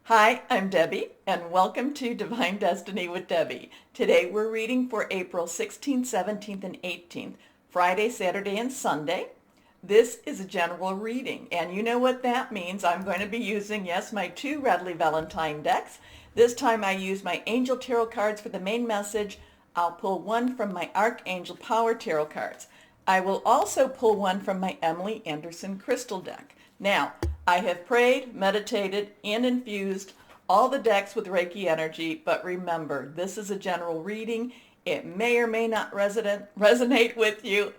Hi, I'm Debbie, and welcome to Divine Destiny with Debbie. Today we're reading for April 16th, 17th, and 18th, Friday, Saturday, and Sunday. This is a general reading, and you know what that means. I'm going to be using, yes, my two Radley Valentine decks. This time I use my Angel Tarot cards for the main message. I'll pull one from my Archangel Power Tarot cards. I will also pull one from my Emily Anderson Crystal deck. Now, I have prayed, meditated, and infused all the decks with Reiki energy, but remember, this is a general reading. It may or may not resonate with you.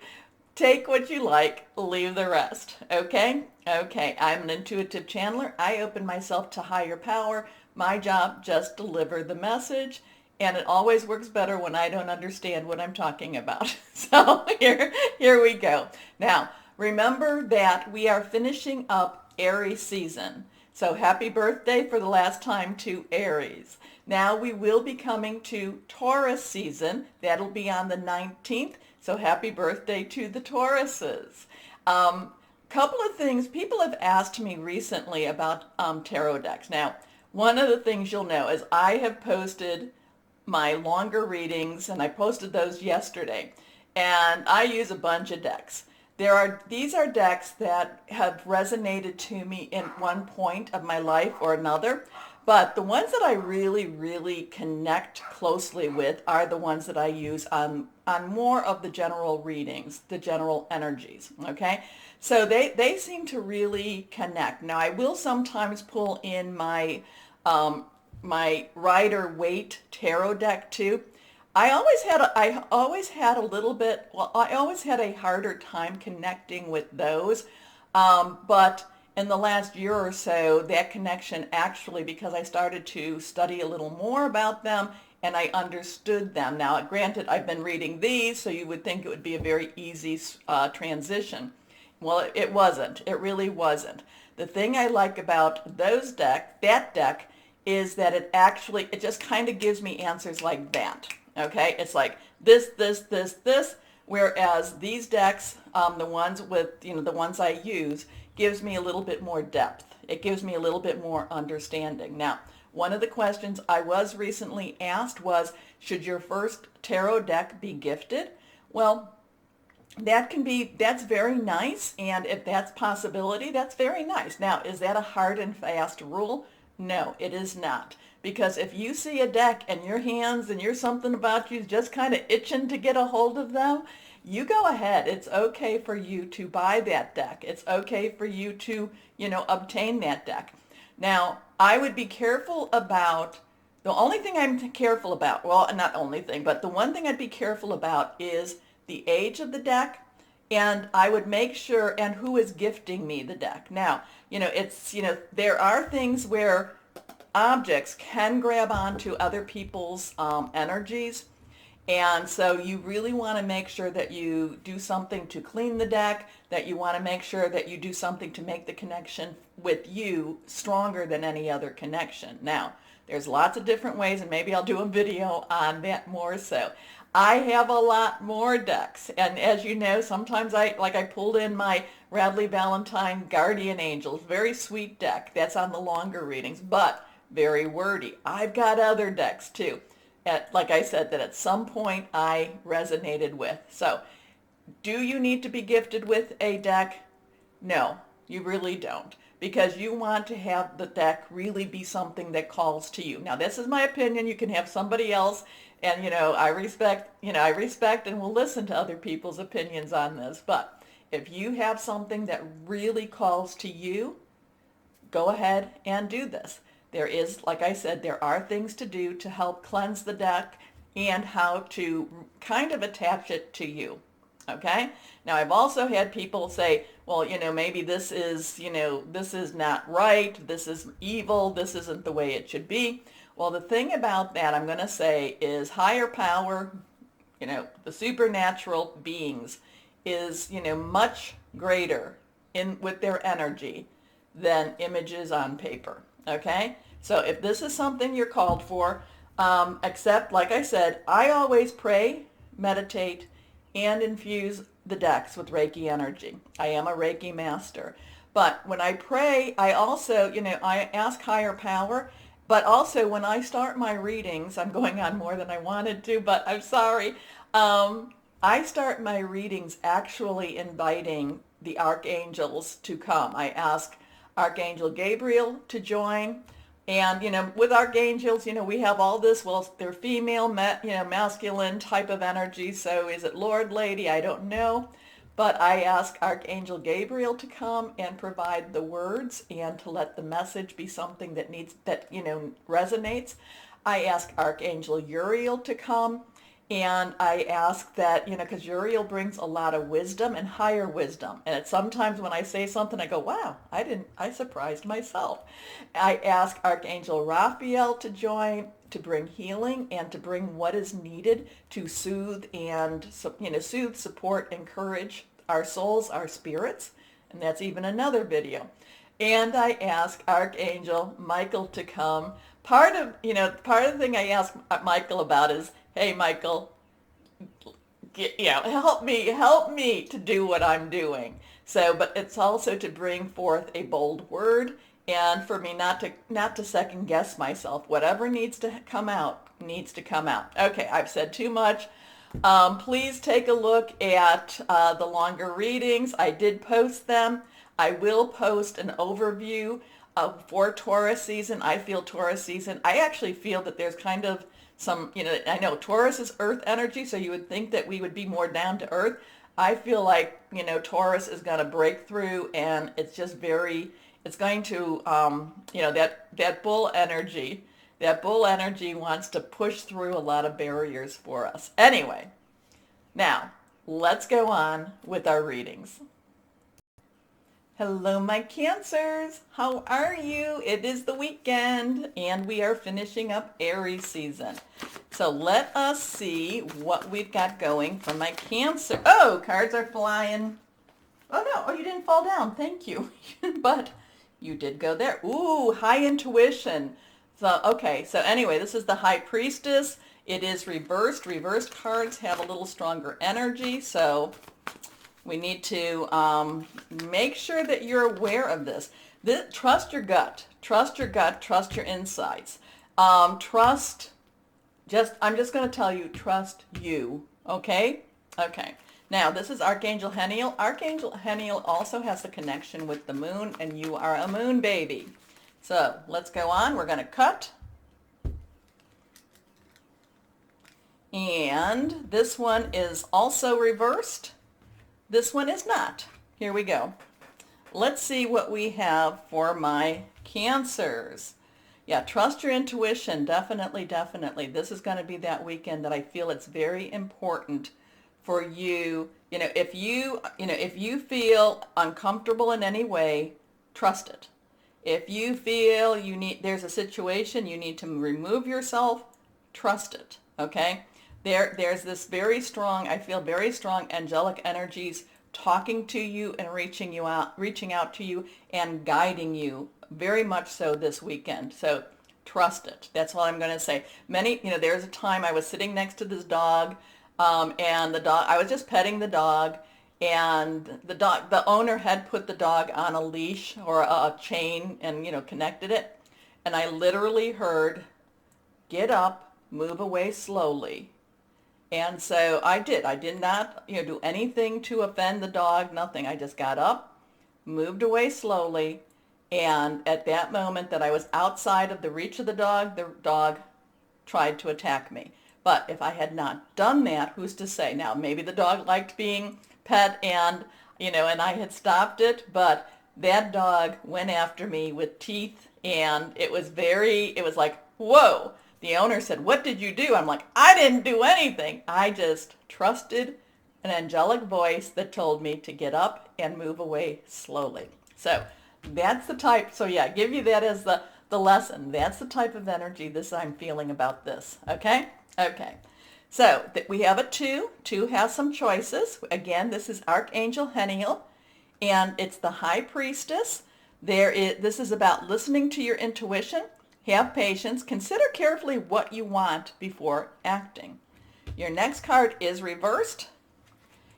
Take what you like, leave the rest, okay? Okay, I'm an intuitive channeler. I open myself to higher power. My job, just deliver the message. And it always works better when I don't understand what I'm talking about. So here we go. Now, remember that we are finishing up Aries season. So happy birthday for the last time to Aries. Now we will be coming to Taurus season. That'll be on the 19th. So happy birthday to the Tauruses. Couple of things. People have asked me recently about tarot decks. Now, one of the things you'll know is I have posted my longer readings, and I posted those yesterday. And I use a bunch of decks. These are decks that have resonated to me in one point of my life or another, but the ones that I really connect closely with are the ones that I use on more of the general readings, the general energies, okay? So they seem to really connect. Now, I will sometimes pull in my Rider-Waite tarot deck too. I always had a harder time connecting with those. But in the last year or so, that connection actually, because I started to study a little more about them and I understood them. Now, granted, I've been reading these, so you would think it would be a very easy transition. Well, it wasn't. It really wasn't. The thing I like about that deck, is that it just kind of gives me answers like that. Okay, it's like this, whereas these decks, the ones I use, gives me a little bit more depth. It gives me a little bit more understanding. Now, one of the questions I was recently asked was, should your first tarot deck be gifted? Well, that's very nice, and if that's a possibility, that's very nice. Now, is that a hard and fast rule? No, it is not. Because if you see a deck in your hands and you're something about you just kind of itching to get a hold of them, you go ahead. It's okay for you to buy that deck. It's okay for you to, obtain that deck. Now, I would be careful about, the only thing I'm careful about, well, not only thing, but the one thing I'd be careful about is the age of the deck, and I would make sure, and who is gifting me the deck. Now, there are things where objects can grab onto other people's energies. And so you really want to make sure that you do something to clean the deck, that you want to make sure that you do something to make the connection with you stronger than any other connection. Now, there's lots of different ways, and maybe I'll do a video on that more so. I have a lot more decks, and as you know, sometimes I pulled in my Radley Valentine Guardian Angels, very sweet deck. That's on the longer readings, but very wordy. I've got other decks too, like I said, that at some point I resonated with. So, do you need to be gifted with a deck? No, you really don't, because you want to have the deck really be something that calls to you. Now, this is my opinion. You can have somebody else, and I respect and will listen to other people's opinions on this. But if you have something that really calls to you, go ahead and do this. There is, like I said, there are things to do to help cleanse the deck and how to kind of attach it to you. Okay? Now, I've also had people say, well, maybe this is not right, this is evil, this isn't the way it should be. Well, the thing about that, I'm going to say, is higher power, the supernatural beings, is, much greater with their energy than images on paper. Okay? So if this is something you're called for, except, like I said, I always pray, meditate, and infuse the decks with Reiki energy. I am a Reiki master. But when I pray, I also, I ask higher power. But also when I start my readings, I'm going on more than I wanted to, but I'm sorry. I start my readings actually inviting the archangels to come. I ask Archangel Gabriel to join. And, with archangels, we have all this, well, they're female, masculine type of energy. So is it Lord, Lady? I don't know. But I ask Archangel Gabriel to come and provide the words and to let the message be something that resonates. I ask Archangel Uriel to come, and I ask that, because Uriel brings a lot of wisdom and higher wisdom. And it's sometimes when I say something, I go, wow, I surprised myself. I ask Archangel Raphael to join, to bring healing and to bring what is needed to soothe and, support, encourage our souls, our spirits. And that's even another video. And I ask Archangel Michael to come. Part of the thing I ask Michael about is, hey, Michael, help me to do what I'm doing. So, but it's also to bring forth a bold word and for me not to second guess myself. Whatever needs to come out needs to come out. Okay, I've said too much. Please take a look at the longer readings. I did post them. I will post an overview for Taurus season. I feel Taurus season. I actually feel that there's kind of some, I know Taurus is earth energy, so you would think that we would be more down to earth. I feel like, Taurus is going to break through, and it's just it's going to, that bull energy wants to push through a lot of barriers for us. Anyway, now let's go on with our readings. Hello, my Cancers. How are you? It is the weekend and we are finishing up Aries season. So let us see what we've got going for my Cancer. Oh, cards are flying. Oh no, you didn't fall down. Thank you. But you did go there. Ooh, high intuition. So, okay. So anyway, this is the High Priestess. It is reversed. Reversed cards have a little stronger energy. So we need to make sure that you're aware of this. Trust your gut. Trust your gut. Trust your insights. I'm just going to tell you, trust you. Okay? Okay. Now, this is Archangel Heniel. Archangel Heniel also has a connection with the moon, and you are a moon baby. So let's go on. We're going to cut. And this one is also reversed. This one is not. Here we go. Let's see what we have for my Cancers. Yeah, trust your intuition. Definitely, definitely. This is going to be that weekend that I feel it's very important for you. If you feel uncomfortable in any way, trust it. If you feel there's a situation you need to remove yourself, trust it. Okay? There's this very strong, I feel very strong angelic energies talking to you and reaching out to you and guiding you very much so this weekend. So trust it. That's all I'm going to say. There's a time I was sitting next to this dog, and I was just petting the dog, and the owner had put the dog on a leash or a chain and, connected it. And I literally heard, get up, move away slowly. And so I did. I did not, do anything to offend the dog, nothing. I just got up, moved away slowly, and at that moment that I was outside of the reach of the dog tried to attack me. But if I had not done that, who's to say? Now, maybe the dog liked being pet and, and I had stopped it, but that dog went after me with teeth, and it was like, whoa. The owner said, what did you do? I'm like, I didn't do anything. I just trusted an angelic voice that told me to get up and move away slowly. So that's the type. So yeah, give you that as the lesson. That's the type of energy I'm feeling about this. Okay? Okay. So we have a 2. 2 has some choices. Again, this is Archangel Heniel, and it's the High Priestess. This is about listening to your intuition. Have patience. Consider carefully what you want before acting. Your next card is reversed.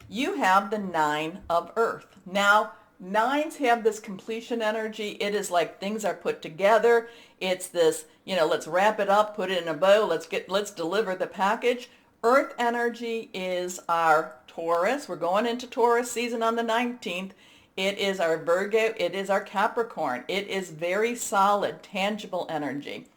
You have the 9 of Earth. Now, nines have this completion energy. It is like things are put together. It's this, let's wrap it up, put it in a bow, let's deliver the package. Earth energy is our Taurus. We're going into Taurus season on the 19th. It is our Virgo. It is our Capricorn. It is very solid, tangible energy.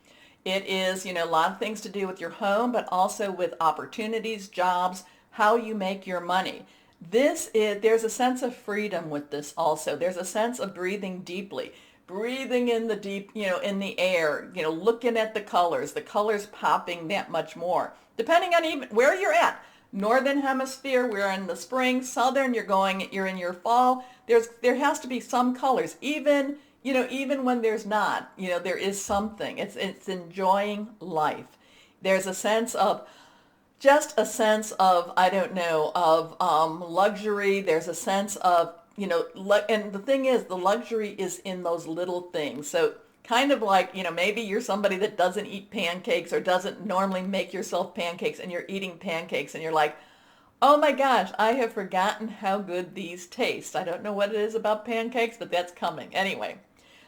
It is, a lot of things to do with your home, but also with opportunities, jobs, how you make your money. There's a sense of freedom with this also. There's a sense of breathing deeply, breathing in the deep, in the air, looking at the colors popping that much more, depending on even where you're at. Northern hemisphere, we're in the spring. Southern, you're in your fall. There has to be some colors, even when there's not, there is something. It's enjoying life. There's a sense of, I don't know, of luxury. There's a sense of, and the thing is, the luxury is in those little things. So kind of like, maybe you're somebody that doesn't eat pancakes or doesn't normally make yourself pancakes, and you're eating pancakes and you're like, oh my gosh, I have forgotten how good these taste. I don't know what it is about pancakes, but that's coming. Anyway,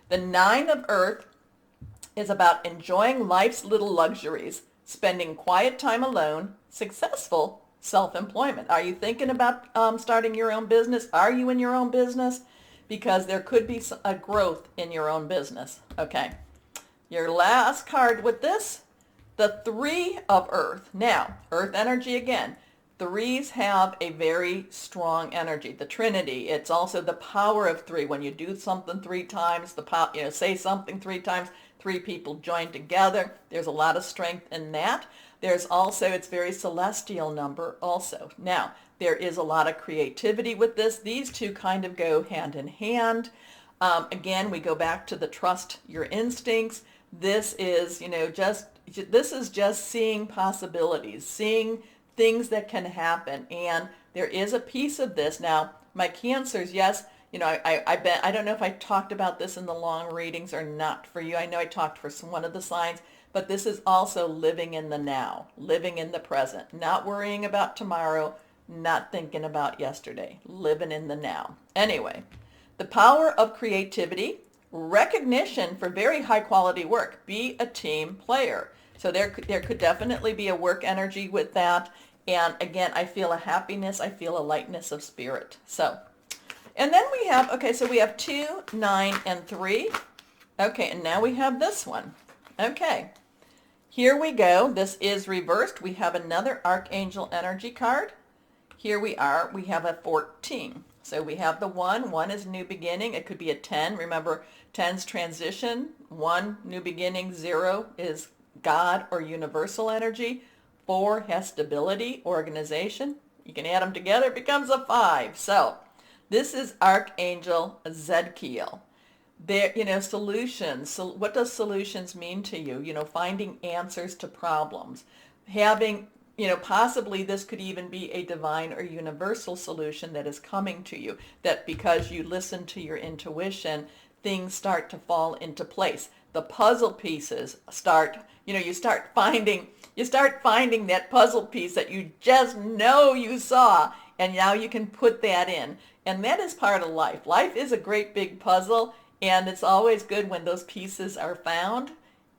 the 9 of Earth is about enjoying life's little luxuries, spending quiet time alone, successful self-employment. Are you thinking about starting your own business? Are you in your own business? Because there could be a growth in your own business. Okay. Your last card with this, the 3 of Earth. Now, Earth energy again. Threes have a very strong energy. The Trinity. It's also the power of 3. When you do something 3 times, say something 3 times, 3 people join together. There's a lot of strength in that. There's also, it's very celestial number also. Now, there is a lot of creativity with this. These two kind of go hand in hand. Again, we go back to the trust your instincts. This is, this is just seeing possibilities, seeing things that can happen. And there is a piece of this. Now, my Cancers, yes, I don't know if I talked about this in the long readings or not for you. I know I talked for one of the signs, but this is also living in the now, living in the present, not worrying about tomorrow, not thinking about yesterday, living in the now. Anyway, the power of creativity, recognition for very high quality work. Be a team player. So there could definitely be a work energy with that. And again, I feel a happiness. I feel a lightness of spirit. So, and then we have, so we have 2, 9, and 3. Okay, and now we have this one. Okay, here we go. This is reversed. We have another Archangel energy card. Here we are. We have a 14. So we have the 1. 1 is new beginning. It could be a 10. Remember, 10's transition. 1, new beginning. 0 is God or universal energy. 4 has stability, organization. You can add them together. It becomes a 5. So this is Archangel Zadkiel. There, solutions. So what does solutions mean to you? Finding answers to problems. Having, possibly this could even be a divine or universal solution that is coming to you. That because you listen to your intuition, things start to fall into place. The puzzle pieces start, you start finding that puzzle piece that you just know you saw, and now you can put that in. And that is part of life. Life is a great big puzzle, and it's always good when those pieces are found,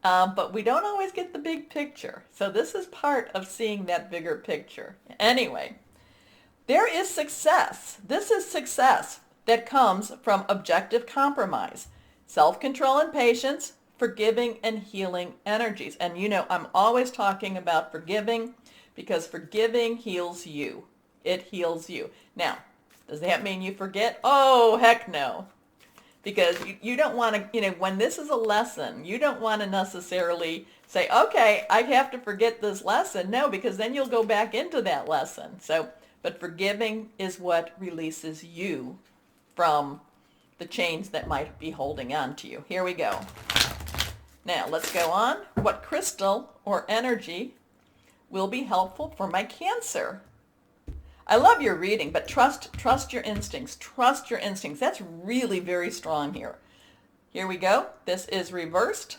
but we don't always get the big picture. So this is part of seeing that bigger picture. Anyway, there is success. This is success that comes from objective compromise, self-control and patience, forgiving and healing energies. And I'm always talking about forgiving because forgiving heals you. It heals you. Now, does that mean you forget? Oh, heck no. Because you don't want to, when this is a lesson, you don't want to necessarily say, okay, I have to forget this lesson. No, because then you'll go back into that lesson. So, but forgiving is what releases you from the chains that might be holding on to you. Here we go. Now, let's go on. What crystal or energy will be helpful for my Cancer? I love your reading, but trust your instincts. Trust your instincts. That's really very strong here. Here we go. This is reversed.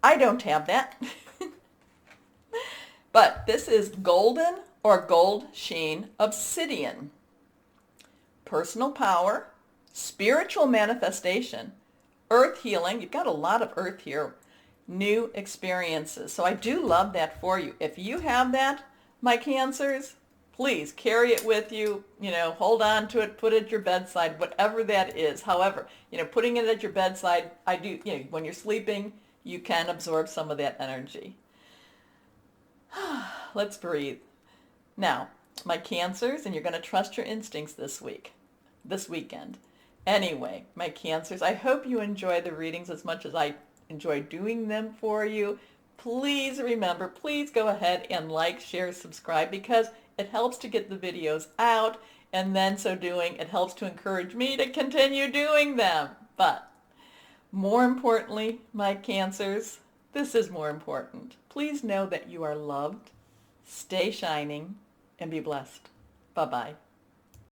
I don't have that. But this is golden or gold sheen obsidian. Personal power, spiritual manifestation, earth healing. You've got a lot of earth here. New experiences. So I do love that for you. If you have that, my Cancers, please carry it with you. Hold on to it, put it at your bedside, whatever that is. However, putting it at your bedside, I do, when you're sleeping, you can absorb some of that energy. Let's breathe. Now, my Cancers, and you're going to trust your instincts this weekend. Anyway, my Cancers, I hope you enjoy the readings as much as I enjoy doing them for you. Please remember, please go ahead and like, share, subscribe, because it helps to get the videos out, and then so doing, it helps to encourage me to continue doing them. But more importantly, my Cancers, this is more important. Please know that you are loved, stay shining, and be blessed. Bye-bye.